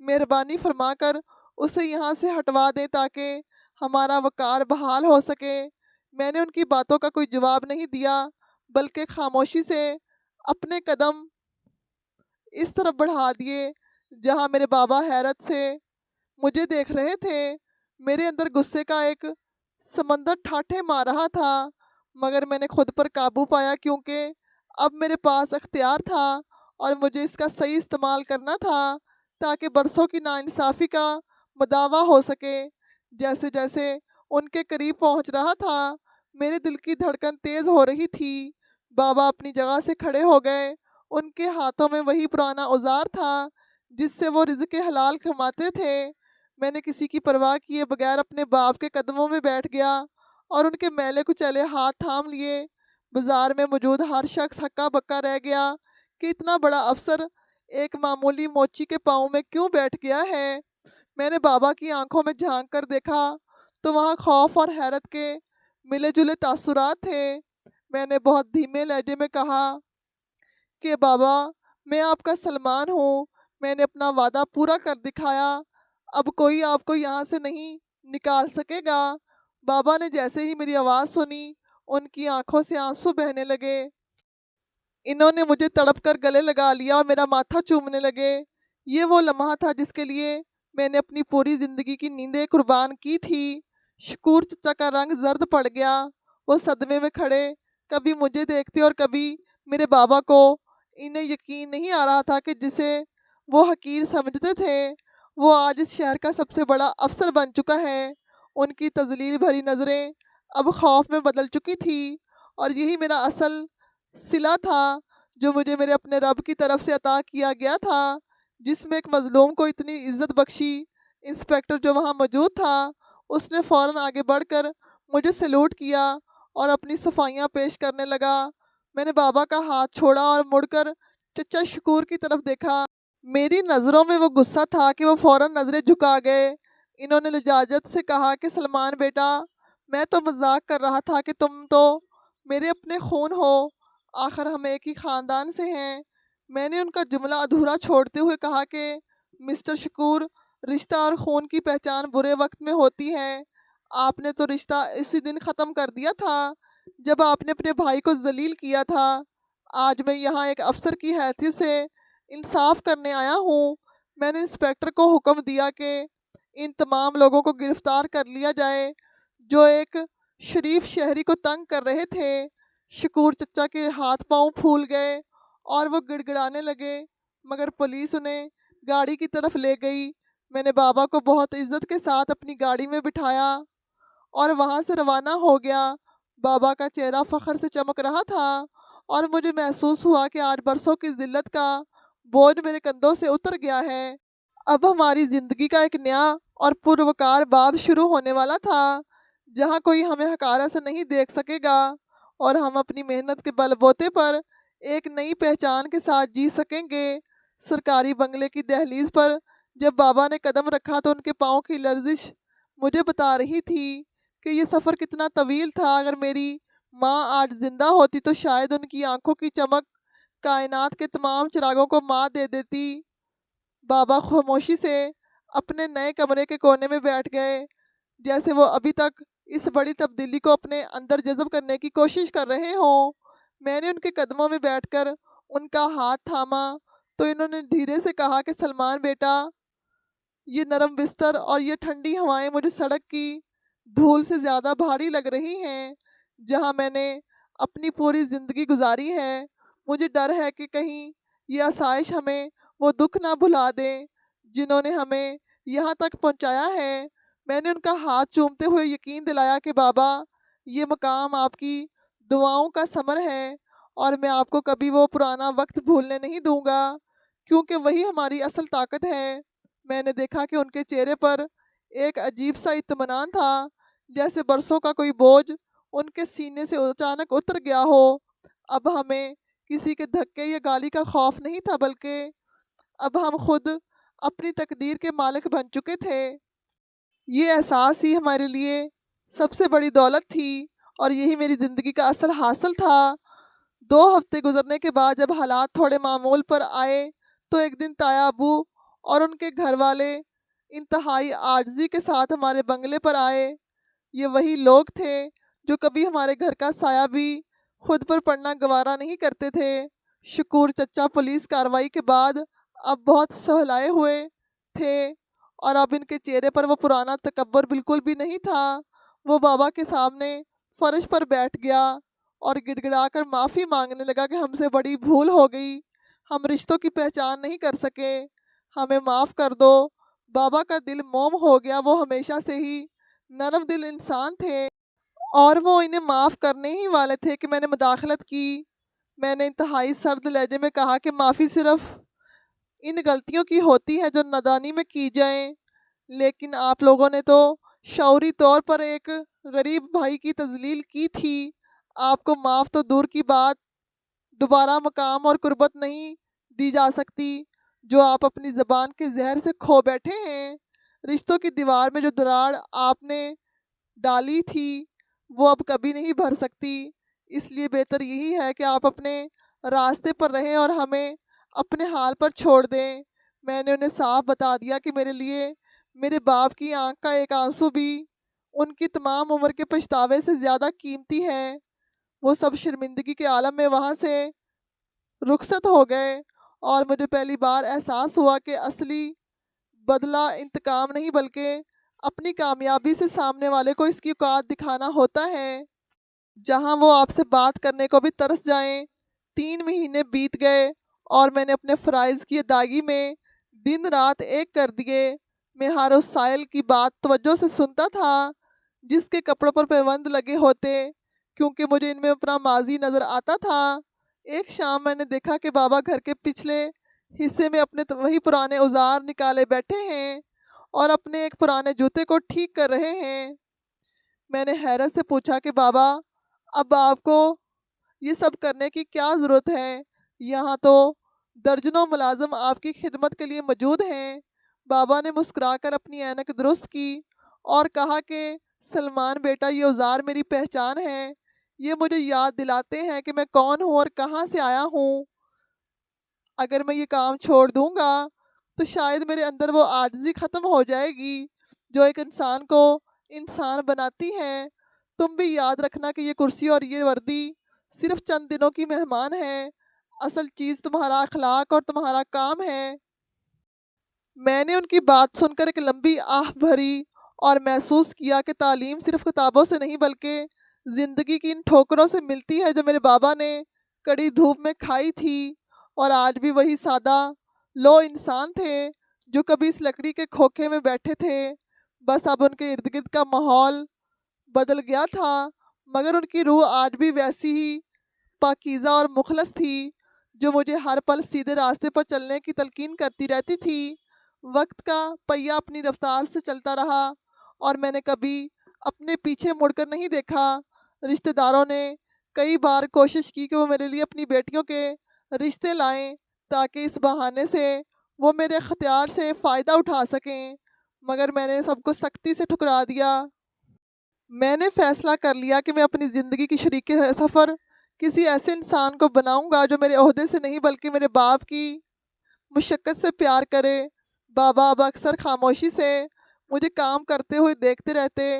مہربانی فرما کر اسے یہاں سے ہٹوا دیں تاکہ ہمارا وقار بحال ہو سکے۔ میں نے ان کی باتوں کا کوئی جواب نہیں دیا بلکہ خاموشی سے اپنے قدم اس طرف بڑھا دیے جہاں میرے بابا حیرت سے مجھے دیکھ رہے تھے۔ میرے اندر غصے کا ایک سمندر ٹھاٹھے مار رہا تھا مگر میں نے خود پر قابو پایا کیونکہ اب میرے پاس اختیار تھا اور مجھے اس کا صحیح استعمال کرنا تھا تاکہ برسوں کی ناانصافی کا مداوع ہو سکے۔ جیسے جیسے ان کے قریب پہنچ رہا تھا میرے دل کی دھڑکن تیز ہو رہی تھی۔ بابا اپنی جگہ سے کھڑے ہو گئے ان کے ہاتھوں میں وہی پرانا اوزار تھا جس سے وہ رزق حلال کماتے تھے۔ میں نے کسی کی پرواہ کیے بغیر اپنے باپ کے قدموں میں بیٹھ گیا اور ان کے میلے کچیلے ہاتھ تھام لیے۔ بازار میں موجود ہر شخص ہکا بکا رہ گیا کہ اتنا بڑا افسر ایک معمولی موچی کے پاؤں میں کیوں بیٹھ گیا ہے۔ میں نے بابا کی آنکھوں میں جھانک کر دیکھا تو وہاں خوف اور حیرت کے ملے جلے تاثرات تھے۔ میں نے بہت دھیمے لہجے میں کہا کہ بابا، میں آپ کا سلمان ہوں، میں نے اپنا وعدہ پورا کر دکھایا، اب کوئی آپ کو یہاں سے نہیں نکال سکے گا۔ بابا نے جیسے ہی میری آواز سنی ان کی آنکھوں سے آنسو بہنے لگے۔ انہوں نے مجھے تڑپ کر گلے لگا لیا اور میرا ماتھا چومنے لگے۔ یہ وہ لمحہ تھا جس کے لیے میں نے اپنی پوری زندگی کی نیندیں قربان کی تھی۔ شکور چچا کا رنگ زرد پڑ گیا۔ وہ صدمے میں کھڑے، کبھی مجھے دیکھتے اور کبھی میرے بابا کو۔ انہیں یقین نہیں آ رہا تھا کہ جسے وہ حقیر سمجھتے تھے وہ آج اس شہر کا سب سے بڑا افسر بن چکا ہے۔ ان کی تذلیل بھری نظریں اب خوف میں بدل چکی تھی، اور یہی میرا اصل صلہ تھا جو مجھے میرے اپنے رب کی طرف سے عطا کیا گیا تھا، جس میں ایک مظلوم کو اتنی عزت بخشی۔ انسپیکٹر جو وہاں موجود تھا اس نے فوراً آگے بڑھ کر مجھے سلوٹ کیا اور اپنی صفائیاں پیش کرنے لگا۔ میں نے بابا کا ہاتھ چھوڑا اور مڑ کر چچا شکور کی طرف دیکھا۔ میری نظروں میں وہ غصہ تھا کہ وہ فوراً نظریں جھکا گئے۔ انہوں نے لجاجت سے کہا کہ سلمان بیٹا، میں تو مذاق کر رہا تھا کہ تم تو میرے اپنے خون ہو، آخر ہم ایک ہی خاندان سے ہیں۔ میں نے ان کا جملہ ادھورا چھوڑتے ہوئے کہا کہ مسٹر شکور، رشتہ اور خون کی پہچان برے وقت میں ہوتی ہے۔ آپ نے تو رشتہ اسی دن ختم کر دیا تھا جب آپ نے اپنے بھائی کو ذلیل کیا تھا۔ آج میں یہاں ایک افسر کی حیثیت سے انصاف کرنے آیا ہوں۔ میں نے انسپیکٹر کو حکم دیا کہ ان تمام لوگوں کو گرفتار کر لیا جائے جو ایک شریف شہری کو تنگ کر رہے تھے۔ شکور چچا کے ہاتھ پاؤں پھول گئے اور وہ گڑ گڑانے لگے، مگر پولیس انہیں گاڑی کی طرف لے گئی۔ میں نے بابا کو بہت عزت کے ساتھ اپنی گاڑی میں بٹھایا اور وہاں سے روانہ ہو گیا۔ بابا کا چہرہ فخر سے چمک رہا تھا اور مجھے محسوس ہوا کہ آج برسوں کی ذلت کا بوجھ میرے کندھوں سے اتر گیا ہے۔ اب ہماری زندگی کا ایک نیا اور پروکار باب شروع ہونے والا تھا، جہاں کوئی ہمیں حقارت سے نہیں دیکھ سکے گا اور ہم اپنی محنت کے بل بوتے پر ایک نئی پہچان کے ساتھ جی سکیں گے۔ سرکاری بنگلے کی دہلیز پر جب بابا نے قدم رکھا تو ان کے پاؤں کی لرزش مجھے بتا رہی تھی کہ یہ سفر کتنا طویل تھا۔ اگر میری ماں آج زندہ ہوتی تو شاید ان کی آنکھوں کی چمک کائنات کے تمام چراغوں کو مات دے دیتی۔ بابا خاموشی سے اپنے نئے کمرے کے کونے میں بیٹھ گئے، جیسے وہ ابھی تک اس بڑی تبدیلی کو اپنے اندر جذب کرنے کی کوشش کر رہے ہوں۔ میں نے ان کے قدموں میں بیٹھ کر ان کا ہاتھ تھاما تو انہوں نے دھیرے سے کہا کہ سلمان بیٹا، یہ نرم بستر اور یہ ٹھنڈی ہوائیں مجھے سڑک کی دھول سے زیادہ بھاری لگ رہی ہیں، جہاں میں نے اپنی پوری زندگی گزاری ہے۔ مجھے ڈر ہے کہ کہیں یہ آسائش ہمیں وہ دکھ نہ بھلا دیں جنہوں نے ہمیں یہاں تک پہنچایا ہے۔ میں نے ان کا ہاتھ چومتے ہوئے یقین دلایا کہ بابا، یہ مقام آپ کی دعاؤں کا ثمر ہے اور میں آپ کو کبھی وہ پرانا وقت بھولنے نہیں دوں گا، کیونکہ وہی ہماری اصل طاقت ہے۔ میں نے دیکھا کہ ان کے چہرے پر ایک عجیب سا اطمینان تھا، جیسے برسوں کا کوئی بوجھ ان کے سینے سے اچانک اتر گیا ہو۔ اب ہمیں کسی کے دھکے یا گالی کا خوف نہیں تھا، بلکہ اب ہم خود اپنی تقدیر کے مالک بن چکے تھے۔ یہ احساس ہی ہمارے لیے سب سے بڑی دولت تھی اور یہی میری زندگی کا اصل حاصل تھا۔ 2 ہفتے گزرنے کے بعد جب حالات تھوڑے معمول پر آئے تو ایک دن تایا ابو اور ان کے گھر والے انتہائی عاجزی کے ساتھ ہمارے بنگلے پر آئے۔ یہ وہی لوگ تھے جو کبھی ہمارے گھر کا سایہ بھی خود پر پڑنا گوارا نہیں کرتے تھے۔ شکور چچا پولیس کارروائی کے بعد اب بہت سہلائے ہوئے تھے اور اب ان کے چہرے پر وہ پرانا تکبر بالکل بھی نہیں تھا۔ وہ بابا کے سامنے فرش پر بیٹھ گیا اور گڑ گڑا کر معافی مانگنے لگا کہ ہم سے بڑی بھول ہو گئی، ہم رشتوں کی پہچان نہیں کر سکے، ہمیں معاف کر دو۔ بابا کا دل موم ہو گیا۔ وہ ہمیشہ سے ہی نرم دل انسان تھے اور وہ انہیں معاف کرنے ہی والے تھے کہ میں نے مداخلت کی۔ میں نے انتہائی سرد لہجے میں کہا کہ معافی صرف ان غلطیوں کی ہوتی ہے جو نادانی میں کی جائیں، لیکن آپ لوگوں نے تو شعوری طور پر ایک غریب بھائی کی تذلیل کی تھی۔ آپ کو معاف تو دور کی بات، دوبارہ مقام اور قربت نہیں دی جا سکتی جو آپ اپنی زبان کے زہر سے کھو بیٹھے ہیں۔ رشتوں کی دیوار میں جو دراڑ آپ نے ڈالی تھی وہ اب کبھی نہیں بھر سکتی، اس لیے بہتر یہی ہے کہ آپ اپنے راستے پر رہیں اور ہمیں اپنے حال پر چھوڑ دیں۔ میں نے انہیں صاف بتا دیا کہ میرے لیے میرے باپ کی آنکھ کا ایک آنسو بھی ان کی تمام عمر کے پچھتاوے سے زیادہ قیمتی ہے۔ وہ سب شرمندگی کے عالم میں وہاں سے رخصت ہو گئے اور مجھے پہلی بار احساس ہوا کہ اصلی بدلہ انتقام نہیں بلکہ اپنی کامیابی سے سامنے والے کو اس کی اوقات دکھانا ہوتا ہے۔ جہاں وہ آپ سے بات کرنے کو بھی ترس جائیں۔ 3 مہینے بیت گئے اور میں نے اپنے فرائض کی ادائیگی میں دن رات ایک کر دیے۔ میں ہر اس سائل کی بات توجہ سے سنتا تھا جس کے کپڑوں پر پیوند لگے ہوتے، کیونکہ مجھے ان میں اپنا ماضی نظر آتا تھا۔ ایک شام میں نے دیکھا کہ بابا گھر کے پچھلے حصے میں اپنے وہی پرانے اوزار نکالے بیٹھے ہیں اور اپنے ایک پرانے جوتے کو ٹھیک کر رہے ہیں۔ میں نے حیرت سے پوچھا کہ بابا، اب آپ کو یہ سب کرنے کی کیا ضرورت ہے؟ یہاں تو درجنوں ملازم آپ کی خدمت کے لیے موجود ہیں۔ بابا نے مسکرا کر اپنی اینک درست کی اور کہا کہ سلمان بیٹا، یہ اوزار میری پہچان ہے، یہ مجھے یاد دلاتے ہیں کہ میں کون ہوں اور کہاں سے آیا ہوں۔ اگر میں یہ کام چھوڑ دوں گا تو شاید میرے اندر وہ عاجزی ختم ہو جائے گی جو ایک انسان کو انسان بناتی ہے۔ تم بھی یاد رکھنا کہ یہ کرسی اور یہ وردی صرف چند دنوں کی مہمان ہے، اصل چیز تمہارا اخلاق اور تمہارا کام ہے۔ میں نے ان کی بات سن کر ایک لمبی آہ بھری اور محسوس کیا کہ تعلیم صرف کتابوں سے نہیں بلکہ زندگی کی ان ٹھوکروں سے ملتی ہے جو میرے بابا نے کڑی دھوپ میں کھائی تھی، اور آج بھی وہی سادہ لو انسان تھے جو کبھی اس لکڑی کے کھوکھے میں بیٹھے تھے۔ بس اب ان کے ارد گرد کا ماحول بدل گیا تھا، مگر ان کی روح آج بھی ویسی ہی پاکیزہ اور مخلص تھی جو مجھے ہر پل سیدھے راستے پر چلنے کی تلقین کرتی رہتی تھی۔ وقت کا پہیہ اپنی رفتار سے چلتا رہا اور میں نے کبھی اپنے پیچھے مڑ کر نہیں دیکھا۔ رشتہ داروں نے کئی بار کوشش کی کہ وہ میرے لیے اپنی بیٹیوں کے رشتے لائیں تاکہ اس بہانے سے وہ میرے اختیار سے فائدہ اٹھا سکیں، مگر میں نے سب کو سختی سے ٹھکرا دیا۔ میں نے فیصلہ کر لیا کہ میں اپنی زندگی کی شریک سفر کسی ایسے انسان کو بناؤں گا جو میرے عہدے سے نہیں بلکہ میرے باپ کی مشقت سے پیار کرے۔ بابا اب اکثر خاموشی سے مجھے کام کرتے ہوئے دیکھتے رہتے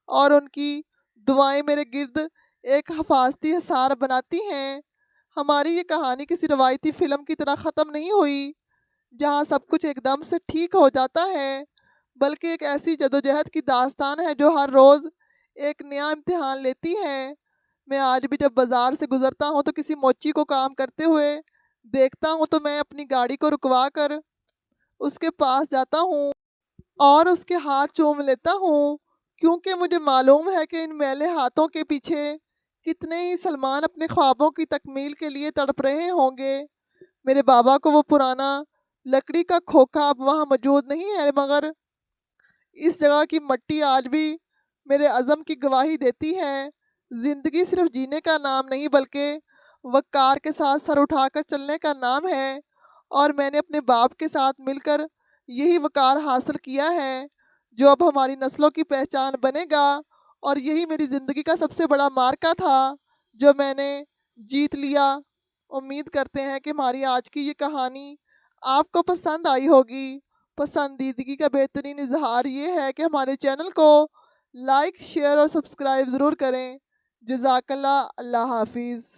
اور ان کی دعائیں میرے گرد ایک حفاظتی حصار بناتی ہیں۔ ہماری یہ کہانی کسی روایتی فلم کی طرح ختم نہیں ہوئی جہاں سب کچھ ایک دم سے ٹھیک ہو جاتا ہے، بلکہ ایک ایسی جدوجہد کی داستان ہے جو ہر روز ایک نیا امتحان لیتی ہے۔ میں آج بھی جب بازار سے گزرتا ہوں تو کسی موچی کو کام کرتے ہوئے دیکھتا ہوں تو میں اپنی گاڑی کو رکوا کر اس کے پاس جاتا ہوں اور اس کے ہاتھ چوم لیتا ہوں، کیونکہ مجھے معلوم ہے کہ ان میلے ہاتھوں کے پیچھے کتنے ہی سلمان اپنے خوابوں کی تکمیل کے لیے تڑپ رہے ہوں گے۔ میرے بابا کو وہ پرانا لکڑی کا کھوکھا اب وہاں موجود نہیں ہے، مگر اس جگہ کی مٹی آج بھی میرے عزم کی گواہی دیتی ہے۔ زندگی صرف جینے کا نام نہیں بلکہ وقار کے ساتھ سر اٹھا کر چلنے کا نام ہے، اور میں نے اپنے باپ کے ساتھ مل کر یہی وقار حاصل کیا ہے جو اب ہماری نسلوں کی پہچان بنے گا، اور یہی میری زندگی کا سب سے بڑا معرکہ تھا جو میں نے جیت لیا۔ امید کرتے ہیں کہ ہماری آج کی یہ کہانی آپ کو پسند آئی ہوگی۔ پسندیدگی کا بہترین اظہار یہ ہے کہ ہمارے چینل کو لائک، شیئر اور سبسکرائب ضرور کریں۔ جزاک اللہ۔ اللہ حافظ۔